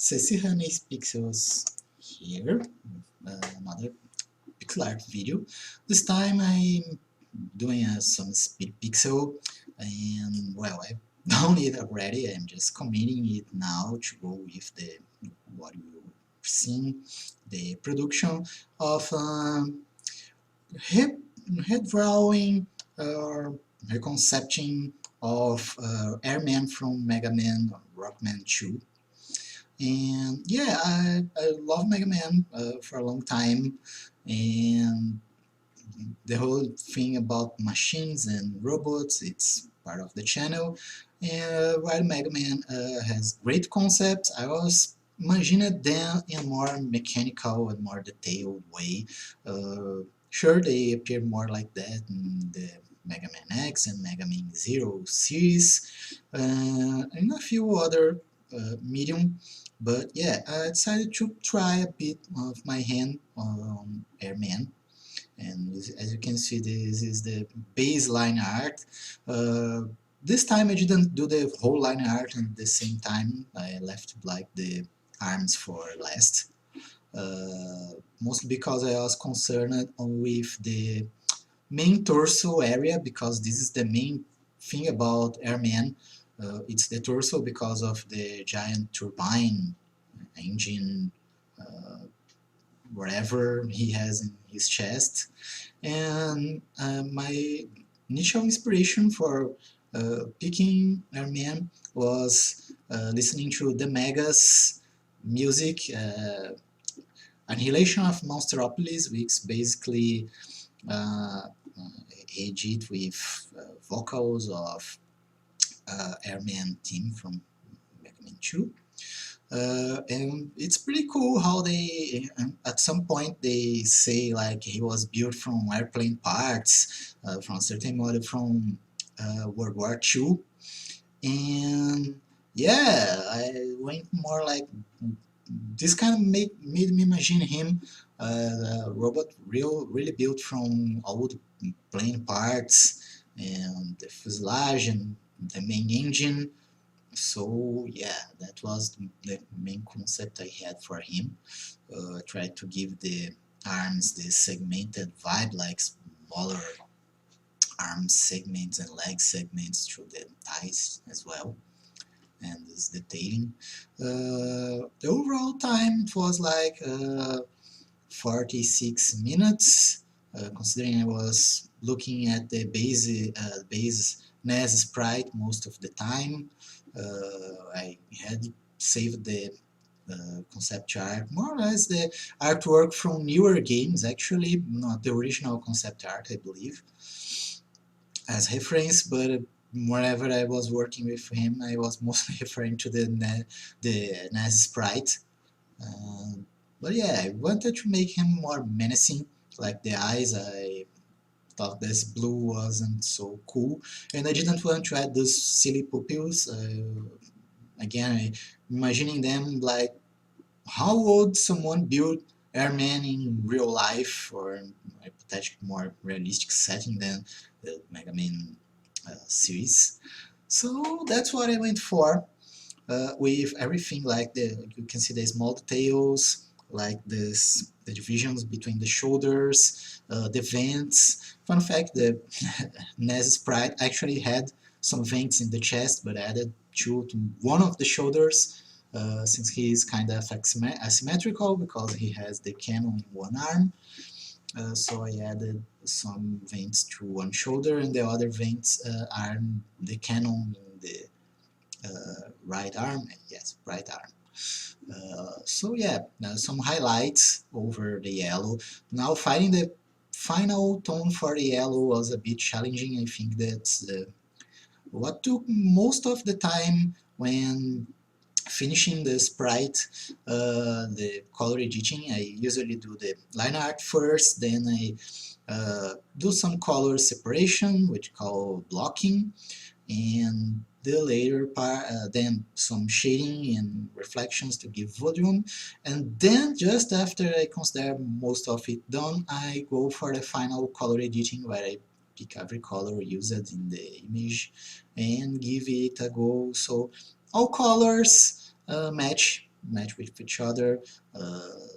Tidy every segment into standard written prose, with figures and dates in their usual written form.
Cecihoney's Pixels here, another pixel art video. This time I'm doing some speed pixel, and well, I've done it already. I'm just committing it now to go with the what you've seen, the production of head, head drawing or reconcepting of Airman from Megaman or Rockman 2. And yeah, I love Megaman for a long time, and the whole thing about machines and robots, it's part of the channel. And while Megaman has great concepts, I was imagining them in more mechanical and more detailed way. Sure, they appear more like that in the Mega Man X and Mega Man Zero series, and a few other medium. But yeah, I decided to try a bit of my hand on Airman. And as you can see, this is the baseline art. This time I didn't do the whole line art at the same time. I left like the arms for last. Mostly because I was concerned with the main torso area, because this is the main thing about Airman. It's the torso because of the giant turbine engine, whatever he has in his chest. And my initial inspiration for picking Airman was listening to the Mega's music, Annihilation of Monsteropolis, which basically edit with vocals of Airman team from Megaman 2. And it's pretty cool how they, at some point they say like he was built from airplane parts, from a certain model from World War II. And yeah, I went more like, this kind of made me imagine him, a robot really built from old plane parts and the fuselage and the main engine. So yeah, that was the main concept I had for him. I tried to give the arms this segmented vibe, like smaller arm segments and leg segments through the thighs as well, and this detailing. The overall time it was like 46 minutes, considering I was looking at the base NES sprite most of the time. I had saved the concept art, more or less the artwork from newer games, actually, not the original concept art, I believe, as reference, but whenever I was working with him, I was mostly referring to the NES sprite. But yeah, I wanted to make him more menacing, like the eyes. I thought this blue wasn't so cool, and I didn't want to add those silly pupils. Again, imagining them like, how would someone build Airman in real life, or a hypothetical more realistic setting than the Mega Man series. So that's what I went for, with everything like you can see the small details, like this, the divisions between the shoulders, the vents. Fun fact, the NES sprite actually had some vents in the chest, but added two to one of the shoulders, since he is kind of asymmetrical because he has the cannon in one arm. So I added some vents to one shoulder, and the other vents are the cannon in the right arm. Yes, right arm. So yeah, some highlights over the yellow. Now finding the final tone for the yellow was a bit challenging. I think that's what took most of the time when finishing the sprite, the color editing. I usually do the line art first, then I do some color separation, which call blocking, and the later part, then some shading and reflections to give volume, and then just after I consider most of it done, I go for the final color editing, where I pick every color used in the image and give it a go. So all colors match match with each other.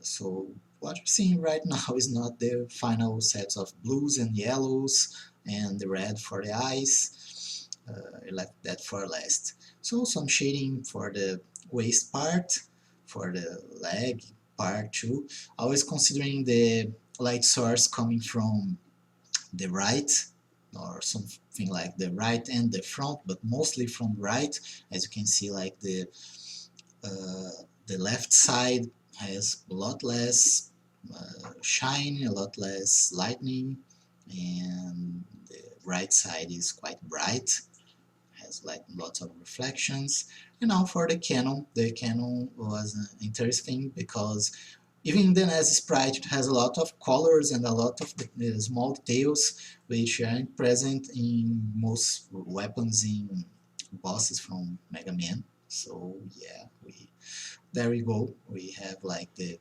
So what you're seeing right now is not the final sets of blues and yellows and the red for the eyes. I left that for last. So some shading for the waist part, for the leg part too. Always considering the light source coming from the right, or something like the right and the front, but mostly from right. As you can see, like the left side has a lot less shine, a lot less lightning, and the right side is quite bright, has like lots of reflections. And now for the Canon was interesting because even then as sprite it has a lot of colors and a lot of small details which aren't present in most weapons in bosses from Megaman. So yeah, there we go. We have like the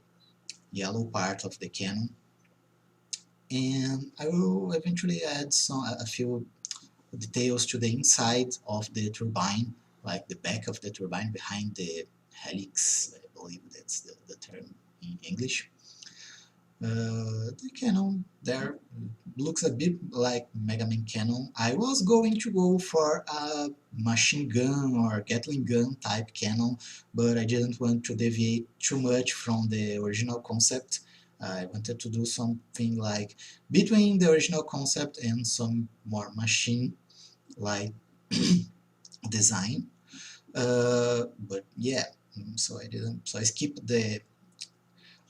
yellow part of the cannon, and I will eventually add a few details to the inside of the turbine, like the back of the turbine behind the helix. I believe that's the term in English. The cannon there looks a bit like Megaman cannon. I was going to go for a machine gun or Gatling gun type cannon, but I didn't want to deviate too much from the original concept. I wanted to do something like between the original concept and some more machine-like design. But yeah, so I didn't. So I skipped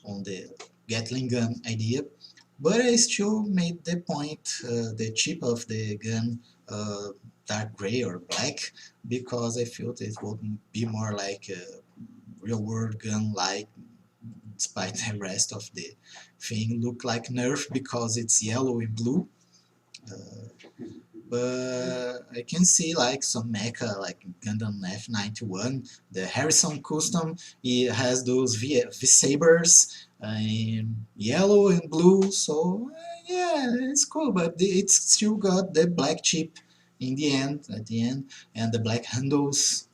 on the Gatling gun idea, but I still made the point, the chip of the gun dark gray or black, because I felt it would be more like a real world gun, like despite the rest of the thing look like Nerf because it's yellow and blue. But I can see like some mecha like Gundam F91, the Harrison custom, it has those V-sabers in yellow and blue, so yeah, it's cool, but it's still got the black chip in the end, at the end, and the black handles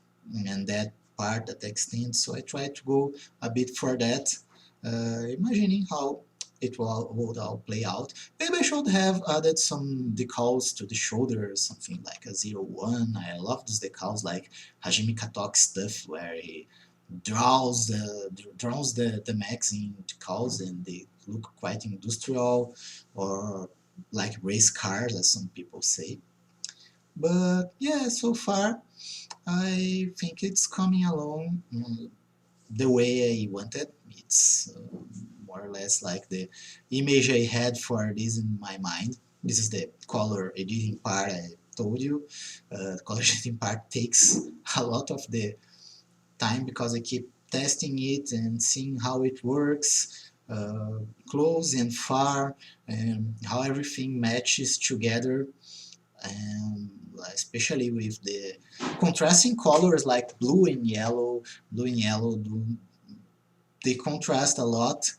and that part that extends, so I try to go a bit for that, imagining how it would all play out. Maybe I should have added some decals to the shoulder, something like a 01. I love those decals, like Hajime Katoki stuff, where he draws the mechs in decals and they look quite industrial, or like race cars, as some people say. But yeah, so far I think it's coming along the way I wanted. It's more or less like the image I had for this in my mind. This is the color editing part I told you. Color editing part takes a lot of the time because I keep testing it and seeing how it works, close and far, and how everything matches together. And especially with the contrasting colors like blue and yellow they contrast a lot,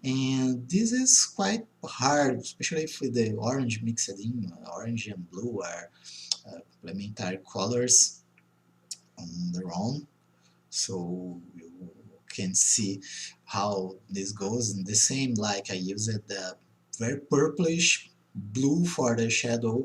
and this is quite hard, especially if the orange mixed in. Orange and blue are complementary colors on their own, so you can see how this goes. And the same, like I used the very purplish blue for the shadow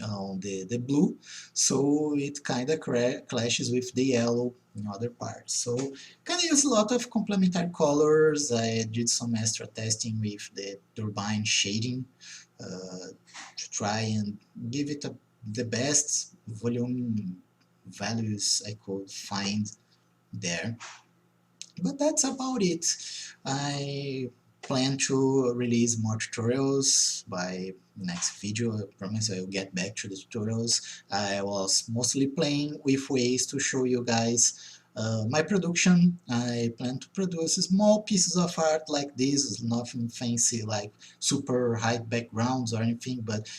on the blue, so it kind of clashes with the yellow in other parts. So kind of use a lot of complementary colors. I did some extra testing with the turbine shading to try and give it the best volume values I could find there. But that's about it. I plan to release more tutorials by next video. I promise I will get back to the tutorials. I was mostly playing with ways to show you guys my production. I plan to produce small pieces of art like this, nothing fancy like super high backgrounds or anything, but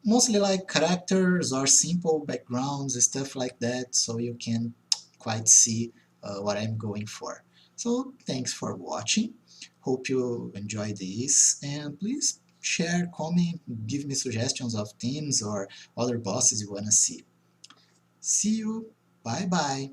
mostly like characters or simple backgrounds, stuff like that, so you can quite see what I'm going for. So thanks for watching, hope you enjoy this, and please share, comment, give me suggestions of themes or other bosses you wanna see. See you, bye bye!